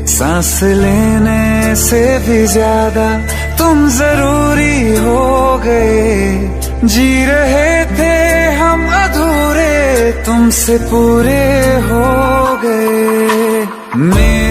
सांस लेने से भी ज्यादा तुम जरूरी हो गए। जी रहे थे हम अधूरे, तुमसे पूरे हो गए।